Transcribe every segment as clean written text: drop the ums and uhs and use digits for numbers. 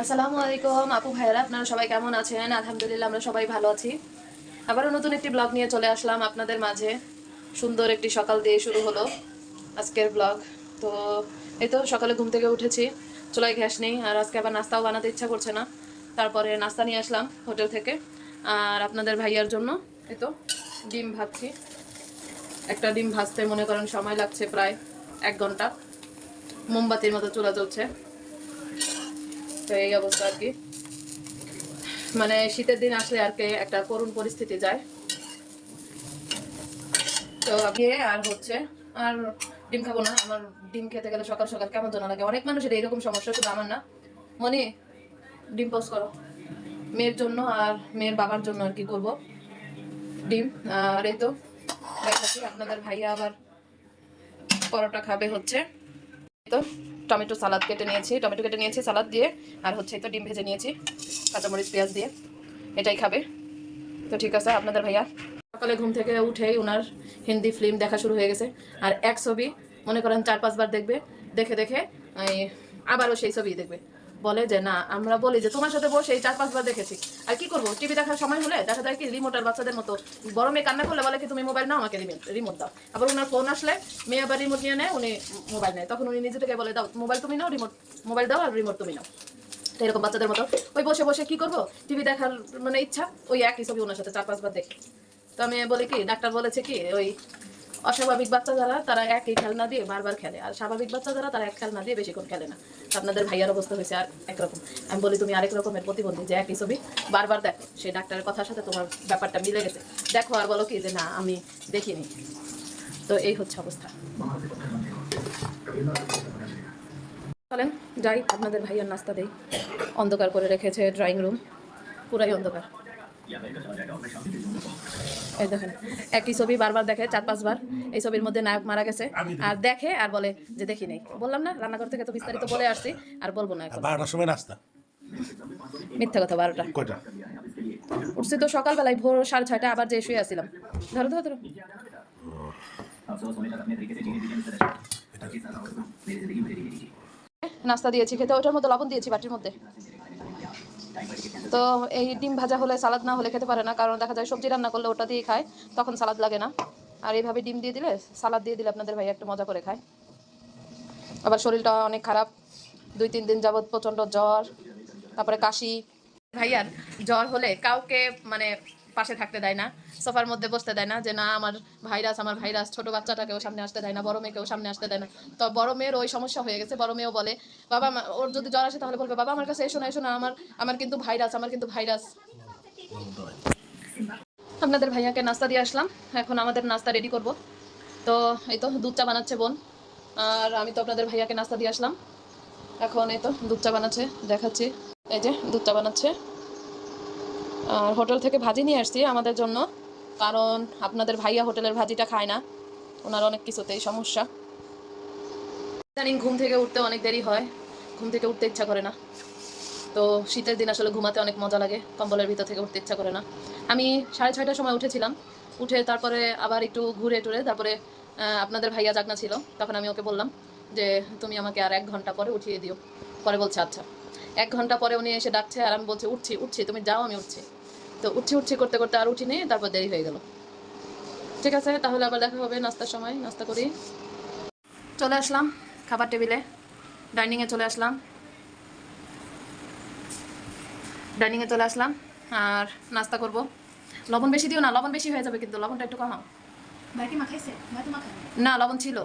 আসসালামু আলাইকুম আপু ভাইয়ারা, আপনারা সবাই কেমন আছেন? আলহামদুলিল্লাহ আমরা সবাই ভালো আছি। আবারও নতুন একটি ব্লগ নিয়ে চলে আসলাম আপনাদের মাঝে। সুন্দর একটি সকাল দিয়ে শুরু হলো আজকের ব্লগ। তো এই তো সকালে ঘুম থেকে উঠেছি, চুলায় গ্যাস নেই, আর আজকে আবার নাস্তাও বানাতে ইচ্ছা করছে না। তারপরে নাস্তা নিয়ে আসলাম হোটেল থেকে, আর আপনাদের ভাইয়ার জন্য এই তো ডিম ভাজছি। একটা ডিম ভাজতে মনে করেন সময় লাগছে প্রায় 1 ঘন্টা। মোমবাতির মতো চুলা চলছে। তো এই অবস্থা আর কি, মানে শীতের দিন আসলে আর কি একটা করুণ পরিস্থিতি যায়। তো আর হচ্ছে আর ডিম খাবো না। আমার ডিম খেতে গেলে সকাল সকাল কেমন যেন লাগে। অনেক মানুষের এইরকম সমস্যা, শুধু আমার না। মনি, ডিম পোস্ট করো। মেয়ের জন্য আর মেয়ের বাবার জন্য আর কি করব ডিম। আর এই তো দেখাচ্ছি আপনাদের ভাইয়া আবার পরোটা খাবে হচ্ছে। তো টমেটো সালাদ কেটে নিয়েছি, টমেটো কেটে নিয়েছি সালাদ দিয়ে, আর হচ্ছে তো ডিম ভেজে নিয়েছি কাঁচামরিচ পেঁয়াজ দিয়ে, এটাই খাবে। তো ঠিক আছে, আপনাদের ভাইয়া সকালে ঘুম থেকে উঠেই ওনার হিন্দি ফিল্ম দেখা শুরু হয়ে গেছে। আর এক ছবি মনে করেন 4-5 বার দেখবে, দেখে দেখে আবারও সেই ছবি দেখবে। বলে যে না, আমরা বলি যে তোমার সাথে বসে 4-5 বার দেখেছি। আর কি করবো, টিভি দেখার সময় হলে দেখা যায় কি রিমোট আর বাচ্চাদের মতো। বড় মেয়ে কান্না করলে বলে কি তুমি মোবাইল নাও, আমাকে রিমোট দাও। আবার ওনার ফোন আসলে মেয়ে আবার রিমোট নিয়ে নেয়, উনি মোবাইল নেয়। তখন উনি নিজে থেকে বলে দাও মোবাইল তুমি নাও, রিমোট মোবাইল দাও আর রিমোট তুমি নাও। এরকম বাচ্চাদের মতো ওই বসে বসে কি করবো, টিভি দেখার মানে ইচ্ছা, ওই একই ছবি ওনার সাথে 4-5 বার দেখে। তো আমি বলি কি, ডাক্তার বলেছে কি ওই অস্বাভাবিক বাচ্চা যারা তারা একই খেলনা দিয়ে বারবার খেলে, আর স্বাভাবিক বাচ্চা যারা তারা এক খেলনা দিয়ে বেশিক্ষণ খেলে না। আপনাদের ভাইয়ার অবস্থা হয়েছে আর একরকম। আমি বলি তুমি আরেক রকমের প্রতিবন্ধী, যে একই ছবি বারবার দেখো। সেই ডাক্তারের কথার সাথে তোমার ব্যাপারটা মিলে গেছে, দেখো আর বলো কি যে না আমি দেখিনি। তো এই হচ্ছে অবস্থা। চলেন যাই, আপনাদের ভাইয়ার নাস্তা দেই। অন্ধকার করে রেখেছে ড্রয়িং রুম, পুরাই অন্ধকার। এই দেখেন একই ছবি বারবার দেখে 4-5 বার। এই ছবির মধ্যে নায়ক মারা গেছে, আর দেখে আর বলে যে দেখি নেই। বললাম না, রান্নাঘর থেকে তো বিস্তারিত বলে আসছি, আর বলবো না এখন। 12টার সময় নাস্তা। মিথ্যা কথা, 12টা কয়টা? উঠছি তো সকালবেলায় ভোর 6:30, আবার যে শুয়ে আসছিলাম। ধরো ধরো ধরো। নাস্তা দিয়েছি খেতে, ওটার মধ্যে লবণ দিয়েছি বাটির মধ্যে। তো এই ডিম ভাজা হলে সালাদ না হলে খেতে পারে না, কারণ দেখা যায় সবজি রান্না করলে ওটা দিয়ে খায়, তখন সালাদ লাগে না। আর এইভাবে ডিম দিয়ে দিলে, সালাদ দিয়ে দিলে আপনাদের ভাই একটু মজা করে খায়। আবার শরীরটা অনেক খারাপ, 2-3 দিন যাবৎ প্রচণ্ড জ্বর, তারপরে কাশি। ভাইয়ার জ্বর হলে কাউকে মানে পাশে থাকতে দেয় না, সোফার মধ্যে বসতে দেয় না, যে না আমার ভাইরাস আমার ভাইরাস। ছোট বাচ্চাটাকেও সামনে আসতে দেয় না, বড় মেয়েকেও সামনে আসতে দেয় না। তো বড় মেয়ের ওই সমস্যা হয়ে গেছে। বড় মেয়েও বলে বাবা, ওর যদি জ্বর আসে তাহলে বলবে বাবা আমার কাছে এসো না এসো না, আমার আমার কিন্তু ভাইরাস, আমার কিন্তু ভাইরাস। আপনাদের ভাইয়াকে নাস্তা দিয়ে আসলাম, এখন আমাদের নাস্তা রেডি করব। তো এই তো দুধ চা বানাচ্ছে বোন, আর আমি তো আপনাদের ভাইয়াকে নাস্তা দিয়ে আসলাম। এখন এই তো দুধ চা বানাচ্ছে, দেখাচ্ছি। এই যে দুধ চা বানাচ্ছে। আর হোটেল থেকে ভাজি নিয়ে আসছি আমাদের জন্য, কারণ আপনাদের ভাইয়া হোটেলের ভাজিটা খায় না, ওনার অনেক কিছুতেই সমস্যা। ইদানিং ঘুম থেকে উঠতে অনেক দেরি হয়, ঘুম থেকে উঠতে ইচ্ছা করে না। তো শীতের দিন আসলে ঘুমাতে অনেক মজা লাগে, কম্বলের ভিতর থেকে উঠতে ইচ্ছা করে না। আমি 6:30টার সময় উঠেছিলাম, উঠে তারপরে আবার একটু ঘুরে টুরে তারপরে আপনাদের ভাইয়া জাগনা ছিল, তখন আমি ওকে বললাম যে তুমি আমাকে আর 1 ঘন্টা পরে উঠিয়ে দিও। পরে বলছে আচ্ছা। 1 ঘন্টা পরে উনি এসে ডাকছে, আর আমি বলছি উঠছি উঠছি, তুমি যাও আমি উঠছি। তো উঠছি উঠছি করতে করতে আর উঠিনি, তারপর দেরি হয়ে গেল। ঠিক আছে, তাহলে আবার দেখা হবে নাস্তার সময়। নাস্তা করি। চলে আসলাম খাবার টেবিলে, ডাইনিংয়ে চলে আসলাম, ডাইনিংয়ে চলে আসলাম আর নাস্তা করব। লবণ বেশি দিও না, লবণ বেশি হয়ে যাবে কিন্তু, লবণটা একটু কমাও। না লবণ ছিল।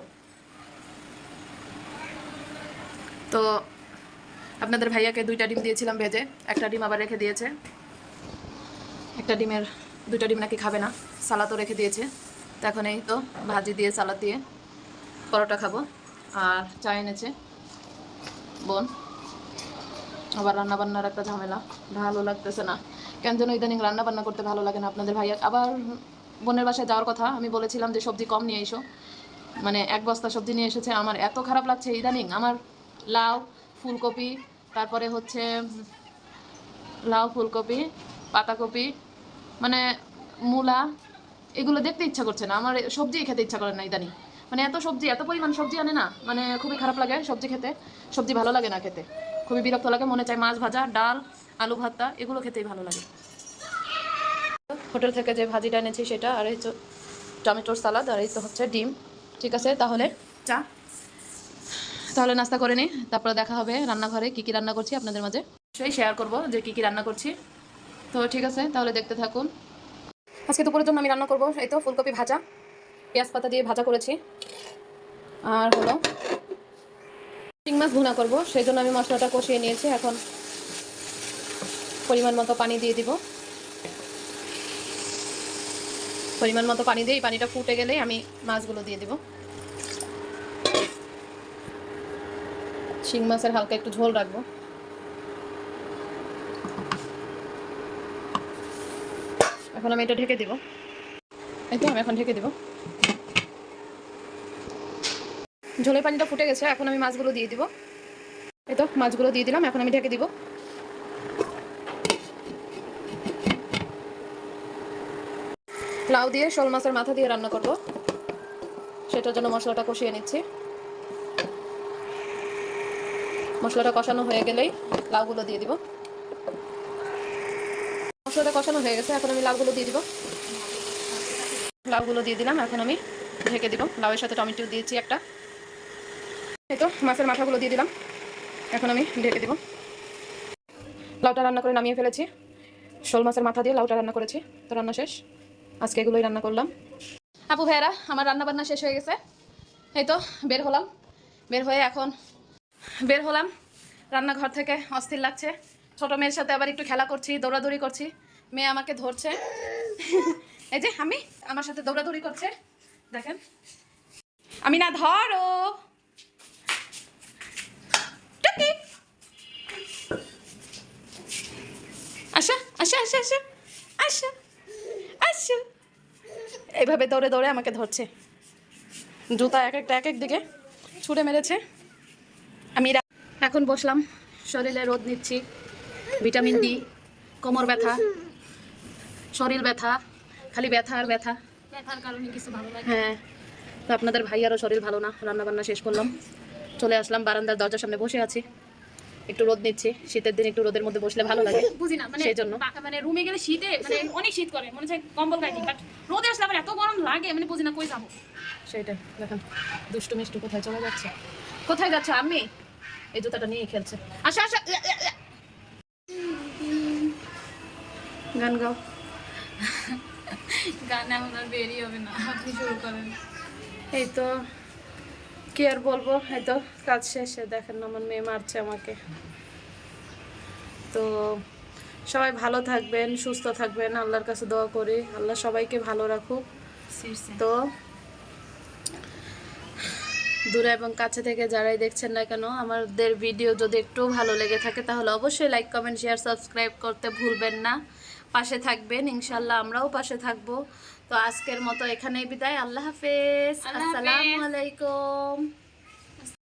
তো আপনাদের ভাইয়াকে 2টা ডিম দিয়েছিলাম ভেজে, একটা ডিম আবার রেখে দিয়েছে। একটা ডিমের 2টা ডিম নাকি খাবে না, সালাদও রেখে দিয়েছে। তো এখন এই তো ভাজি দিয়ে সালাদ দিয়ে পরোটা খাবো। আর চা এনেছে বোন। আবার রান্নাবান্নার একটা ঝামেলা, ভালো লাগতেছে না কেন যেন। ইদানিং রান্নাবান্না করতে ভালো লাগে না। আপনাদের ভাইয়া আবার বোনের বাসায় যাওয়ার কথা, আমি বলেছিলাম যে সবজি কম নিয়ে এসো, মানে 1 বস্তা সবজি নিয়ে এসেছে। আমার এত খারাপ লাগছে ইদানিং, আমার লাউ ফুলকপি, তারপরে হচ্ছে লাউ ফুলকপি পাতাকপি, মানে মূলা, এগুলো দেখতে ইচ্ছা করছে না আমার, সবজি খেতে ইচ্ছা করে না ইদানিং। মানে এত সবজি, এত পরিমাণ সবজি আনে না, মানে খুবই খারাপ লাগে সবজি খেতে, সবজি ভালো লাগে না খেতে। খুবই বিরক্ত লাগে, মনে চায় মাছ ভাজা, ডাল, আলু ভর্তা এগুলো খেতেই ভালো লাগে। হোটেল থেকে যে ভাজিটা এনেছি সেটা, আর এই তো টমেটোর সালাদ, আর এই তো হচ্ছে ডিম। ঠিক আছে, তাহলে নাস্তা করে নিই, তারপরে দেখা হবে রান্নাঘরে কী কী রান্না করছি আপনাদের মাঝে সেই শেয়ার করব যে কী কী রান্না করছি। তো ঠিক আছে, তাহলে দেখতে থাকুন। আজকে দুপুরের জন্য আমি রান্না করব এই তো ফুলকপি ভাজা, পেঁয়াজ পাতা দিয়ে ভাজা করেছি, আর হলো চিং মাছ ভুনা করবো, সেই জন্য আমি মশলাটা কষিয়ে নিয়েছি। এখন পরিমাণ মতো পানি দিয়ে দিব, পরিমাণ মতো পানি দিয়ে এই পানিটা ফুটে গেলেই আমি মাছগুলো দিয়ে দিব। শিং মাছের হালকা একটু ঝোল রাখবো। এখন আমি এটা ঢেকে দিব, এই তো আমি এখন ঢেকে দিব। ঝোলের পানিটা ফুটে গেছে, এখন আমি মাছগুলো দিয়ে দিব। এই তো মাছগুলো দিয়ে দিলাম, এখন আমি ঢেকে দিব। লাউ দিয়ে শোল মাছের মাথা দিয়ে রান্না করব, সেটার জন্য মশলাটা কষিয়ে নিচ্ছি। মশলাটা কষানো হয়ে গেলেই লাউগুলো দিয়ে দিব। মশলাটা কষানো হয়ে গেছে, এখন আমি লাউগুলো দিয়ে দিব। লাউগুলো দিয়ে দিলাম, এখন আমি ঢেকে দিব। লাউয়ের সাথে টমেটো দিয়েছি একটা। এই তো মাছের মাথাগুলো দিয়ে দিলাম, এখন আমি ঢেকে দিব। লাউটা রান্না করে নামিয়ে ফেলেছি, শোল মাছের মাথা দিয়ে লাউটা রান্না করেছি। তো রান্না শেষ, আজকে এগুলোই রান্না করলাম। আপু ভাইয়ারা, আমার রান্না বান্না শেষ হয়ে গেছে। এই তো বের হলাম রান্নাঘর থেকে। অস্থির লাগছে, ছোট মেয়ের সাথে আবার একটু খেলা করছি, দৌড়াদৌড়ি করছি। মেয়ে আমাকে ধরছে, এই যে আমি আমার সাথে দৌড়াদৌড়ি করছে, দেখেন। আমি না, ধরো আসা আসা আসা আসা আসা আসা, এইভাবে দৌড়ে দৌড়ে আমাকে ধরছে। জুতা এক এক দিকে ছুঁড়ে মেরেছে। আমি এখন বসলাম, শরীরে রোদ নিচ্ছি। ভিটামিন ডি, কোমর ব্যথা, শরীর ব্যথা, খালি ব্যথা আর ব্যথা, ব্যথার কারণে কিছু ভালো লাগে। হ্যাঁ, তো আপনাদের ভাইয়ারও শরীর ভালো না। রান্না বান্না শেষ করলাম, চলে আসলাম বারান্দার দরজার সামনে বসে আছি, একটু রোদ নিচ্ছি। শীতের দিন একটু রোদের মধ্যে বসলে ভালো লাগে, বুঝি না মানে, সেই জন্য মানে রুমে গেলে শীতে মানে অনেক শীত করে, মনে হয় কম্বল গায়ে দিই, বাট রোদে আসলে আবার এত গরম লাগে, মানে বুঝি না কই যাবো। সেটাই দেখেন, দুষ্টু মিষ্টু কোথায় চলে যাচ্ছে, কোথায় যাচ্ছে? আমি এই জুতাটা নিয়ে খেলছে। আসা আসা, গান গাও। গান এখন আর বেরিয়ে হবে না, আপনি শুরু করেন। এই তো কি আর বলবো, এই তো কাজ শেষে দেখেন আমার মেয়ে মারছে আমাকে। তো সবাই ভালো থাকবেন, সুস্থ থাকবেন, আল্লাহর কাছে দোয়া করি আল্লাহ সবাইকে ভালো রাখুক। তো দূরে এবং কাছে থেকে যারাই দেখছেন না কেন, আমাদের ভিডিও যদি একটু ভালো লেগে থাকে তাহলে অবশ্যই লাইক, কমেন্ট, শেয়ার, সাবস্ক্রাইব করতে ভুলবেন না। পাশে থাকবেন, ইনশাল্লাহ আমরাও পাশে থাকবো। তো আজকের মতো এখানেই বিদায়। আল্লাহ হাফেজ, আসসালামু আলাইকুম।